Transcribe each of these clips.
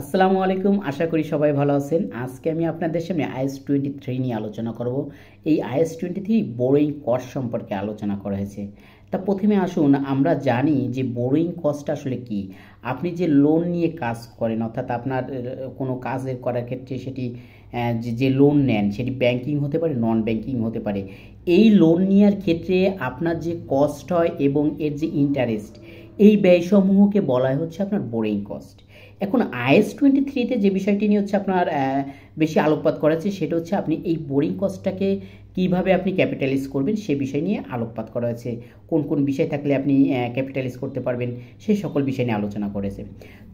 আসসালামু আলাইকুম, আশা করি সবাই ভালো আছেন। আজকে আমি আপনাদের সামনে IS-23 নিয়ে আলোচনা করব। এই IS-23 বোরোইং কস্ট সম্পর্কে আলোচনা করা হয়েছে। তা প্রথমে আসুন আমরা জানি যে বোরোইং কস্ট আসলে কি। আপনি যে লোন নিয়ে কাজ করেন, অর্থাৎ আপনার কোনো কাজের করার ক্ষেত্রে সেটি যে লোন নেন সেটি ব্যাংকিং হতে পারে, নন ব্যাংকিং হতে পারে। এই লোন নেওয়ার ক্ষেত্রে আপনার যে কস্ট হয় এবং এর যে ইন্টারেস্ট, এই ব্যয়সমূহকে বলা হচ্ছে আপনার বোরোইং কস্ট। এখন IS-23-তে যে বিষয়টি নিয়ে হচ্ছে আপনার বেশি আলোকপাত করা হয়েছে সেটা হচ্ছে আপনি এই বোরিং কস্টটাকে কীভাবে আপনি ক্যাপিটালাইজ করবেন সে বিষয় নিয়ে আলোকপাত করা হয়েছে। কোন কোন বিষয় থাকলে আপনি ক্যাপিটালাইজ করতে পারবেন সেই সকল বিষয় নিয়ে আলোচনা করেছে।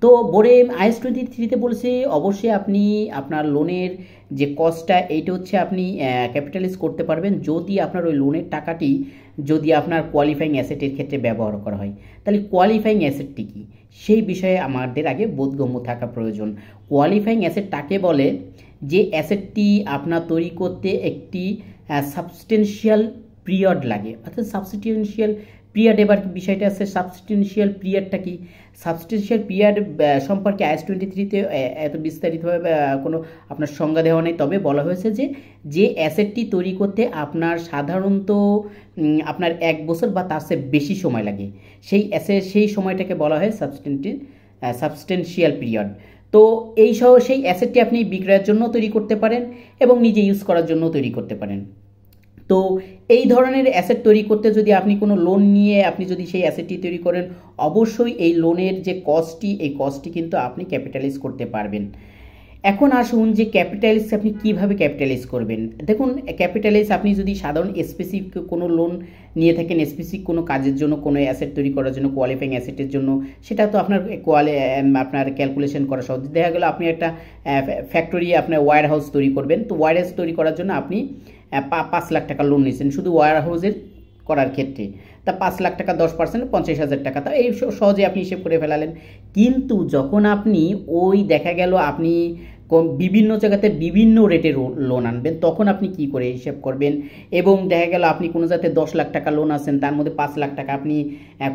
তো বোর্ডে IS-23-তে বলেছে অবশ্যই আপনি আপনার লোনের যে কস্টটা এইটা হচ্ছে আপনি ক্যাপিটালাইজ করতে পারবেন যদি আপনার ওই লোনের টাকাটি যদি আপনার কোয়ালিফাইং অ্যাসেটের ক্ষেত্রে ব্যবহার করা হয়। তাহলে কোয়ালিফাইং অ্যাসেটটি কী সেই বিষয়ে আমাদের আগে বোধগম্য থাকা প্রয়োজন। কোয়ালিফাইং অ্যাসেট তাকে বলে যে অ্যাসেটটি আপনার তৈরি করতে একটি সাবস্টেন্সিয়াল পিরিয়ড লাগে, অর্থাৎ সাবস্টেন্সিয়াল পিরিয়ড। এবার বিষয়টা আছে সাবস্টেন্সিয়াল পিরিয়ডটা কি। সাবস্টেন্সিয়াল পিরিয়ড সম্পর্কে IS-23-তে এত বিস্তারিতভাবে কোনো আপনার সংজ্ঞা দেওয়া নেই, তবে বলা হয়েছে যে অ্যাসেটটি তৈরি করতে আপনার সাধারণত আপনার 1 বছর বা তার চেয়ে বেশি সময় লাগে, সেই সময়টাকে বলা হয় সাবস্টেন্সিয়াল পিরিয়ড। তো সেই অ্যাসেটটি আপনি বিক্রয়ের জন্য তৈরি করতে পারেন এবং নিজে ইউজ করার জন্য তৈরি করতে পারেন। তো এই ধরনের অ্যাসেট তৈরি করতে যদি আপনি কোনো লোন নিয়ে আপনি যদি সেই অ্যাসেটটি তৈরি করেন, অবশ্যই এই লোনের যে এই কস্টটি কিন্তু আপনি ক্যাপিটালাইজ করতে পারবেন। এখন আসুন যে ক্যাপিটালাইজ আপনি কিভাবে ক্যাপিটালাইজ করবেন। দেখুন, ক্যাপিটালাইজ আপনি যদি সাধারণ স্পেসিফিক কোনো লোন নিয়ে থাকেন, স্পেসিফিক কোনো কাজের জন্য, কোনো অ্যাসেট তৈরি করার জন্য, কোয়ালিফাইং অ্যাসেটের জন্য, সেটা তো আপনার ক্যালকুলেশন করা সহজ। দেখা গেল আপনি একটা ফ্যাক্টরি, আপনার ওয়্যার হাউস তৈরি করবেন। তো ওয়্যার হাউস তৈরি করার জন্য আপনি 5 লাখ টাকা লোন নিয়েছেন শুধু ওয়্যার হাউসের করার ক্ষেত্রে। তা 5 লাখ টাকা 10% 50,000 টাকা, তা এই সহজে আপনি হিসেব করে ফেলালেন। কিন্তু যখন আপনি দেখা গেল আপনি বিভিন্ন জায়গাতে বিভিন্ন রেটে লোন আনবেন, তখন আপনি কি করে হিসেব করবেন। এবং দেখা গেল আপনি কোনো জায়গাতে 10 লাখ টাকা লোন আছেন, তার মধ্যে 5 লাখ টাকা আপনি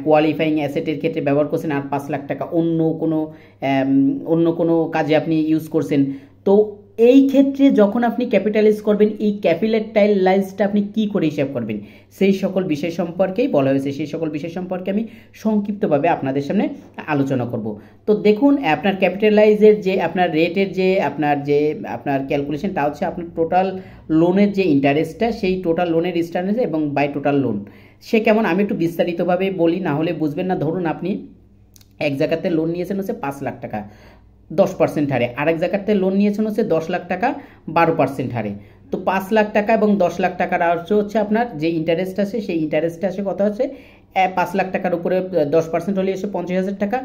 কোয়ালিফাইং অ্যাসেটের ক্ষেত্রে ব্যবহার করছেন, আর 5 লাখ টাকা অন্য কোনো কাজে আপনি ইউজ করছেন। তো এই ক্ষেত্রে যখন আপনি ক্যাপিটালাইজ করবেন, এই ক্যাপিটালাইজটা আপনি কি করে হিসাব করবেন সেই সকল বিষয় সম্পর্কেই বলা হয়েছে। সেই সকল বিষয় সম্পর্কে আমি সংক্ষিপ্তভাবে আপনাদের সামনে আলোচনা করব। তো দেখুন, আপনার ক্যাপিটালাইজের যে আপনার রেটের যে আপনার ক্যালকুলেশনটা হচ্ছে আপনার টোটাল লোনের যে ইন্টারেস্টটা, সেই টোটাল লোনের ইন্টারেস্ট এবং বাই টোটাল লোন সে কেমন আমি একটু বিস্তারিতভাবে বলি, না হলে বুঝবেন না। ধরুন আপনি এক জায়গাতে লোন নিয়েছেন হচ্ছে 5 লাখ টাকা 10% হারে, আরেক জায়গাতে লোন নিয়েছেন হচ্ছে 10 লাখ টাকা 12% হারে। তো 5 লাখ টাকা এবং 10 লাখ টাকার হচ্ছে আপনার যে ইন্টারেস্ট আছে, সেই ইন্টারেস্টটা আসে কত হচ্ছে 5 লাখ টাকার উপরে 10% হলে এসে 50,000 টাকা,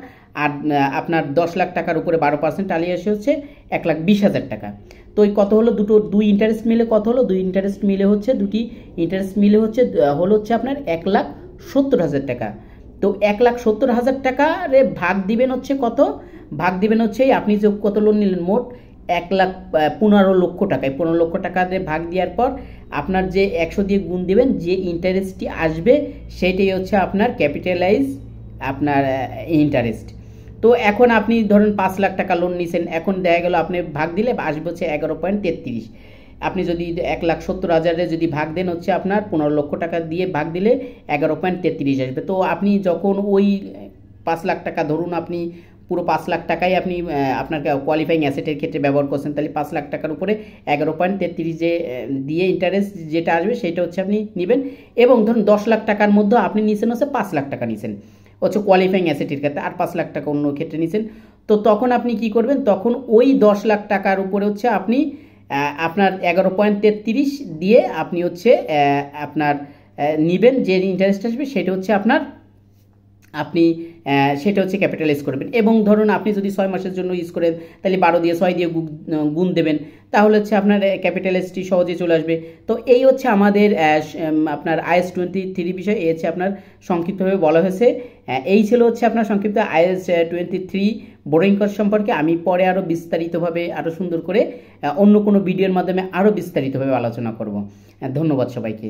আর আপনার 10 লাখ টাকার উপরে 12% আলিয়ে এসে হচ্ছে 1,20,000 টাকা। তো এই কত হলো, দুই ইন্টারেস্ট মিলে কত হলো, দুটি ইন্টারেস্ট মিলে হচ্ছে আপনার 1,70,000 টাকা। তো 1,70,000 টাকারে ভাগ দিবেন হচ্ছে কত, ভাগ দিবেন হচ্ছে আপনি যে কত লোন নিলেন, মোট 1,15,00,000 টাকায় 15 লক্ষ টাকাতে ভাগ দেওয়ার পর আপনার যে 100 দিয়ে গুণ দিবেন, যে ইন্টারেস্টটি আসবে সেটাই হচ্ছে আপনার ক্যাপিটালাইজ আপনার ইন্টারেস্ট। তো এখন আপনি ধরুন 5 লাখ টাকা লোন নিয়েছেন, এখন দেখা গেল আপনি ভাগ দিলে আসবে হচ্ছে 11.33। আপনি যদি 1,70,000 যদি ভাগ দেন হচ্ছে আপনার 15 লক্ষ টাকা দিয়ে ভাগ দিলে 11.33 আসবে। তো আপনি যখন ওই 5 লাখ টাকা, ধরুন আপনি পুরো 5 লাখ টাকাই আপনি আপনার কোয়ালিফাইং অ্যাসেটের ক্ষেত্রে ব্যবহার করছেন, তাহলে 5 লাখ টাকার উপরে 11.33 যে দিয়ে ইন্টারেস্ট যেটা আসবে সেটা হচ্ছে আপনি নেবেন। এবং ধরুন 10 লাখ টাকার মধ্যে আপনি নিয়েছেন হচ্ছে 5 লাখ টাকা নিয়েছেন হচ্ছে কোয়ালিফাইং অ্যাসেটের ক্ষেত্রে, আর 5 লাখ টাকা অন্য ক্ষেত্রে নিয়েছেন। তো তখন আপনি কি করবেন, তখন ওই 10 লাখ টাকার উপরে হচ্ছে আপনি আপনার 11.33 দিয়ে আপনি হচ্ছে আপনার নেবেন, যে ইন্টারেস্ট আসবে সেটা হচ্ছে সেটা হচ্ছে ক্যাপিটালাইজ করবেন। এবং ধরুন আপনি যদি 6 মাসের জন্য ইউজ করেন, তাহলে 12 দিয়ে 6 দিয়ে গুণ দেবেন, তাহলে হচ্ছে আপনার ক্যাপিটালাইজটি সহজে চলে আসবে। তো এই হচ্ছে আমাদের আপনার IS-23 বিষয়, এই হচ্ছে আপনার সংক্ষিপ্তভাবে বলা হয়েছে। এই ছিল হচ্ছে আপনার সংক্ষিপ্ত IS-23 বোরিং কস্ট সম্পর্কে। আমি পরে আরও বিস্তারিতভাবে আরও সুন্দর করে অন্য কোনো ভিডিওর মাধ্যমে আরও বিস্তারিতভাবে আলোচনা করব। ধন্যবাদ সবাইকে।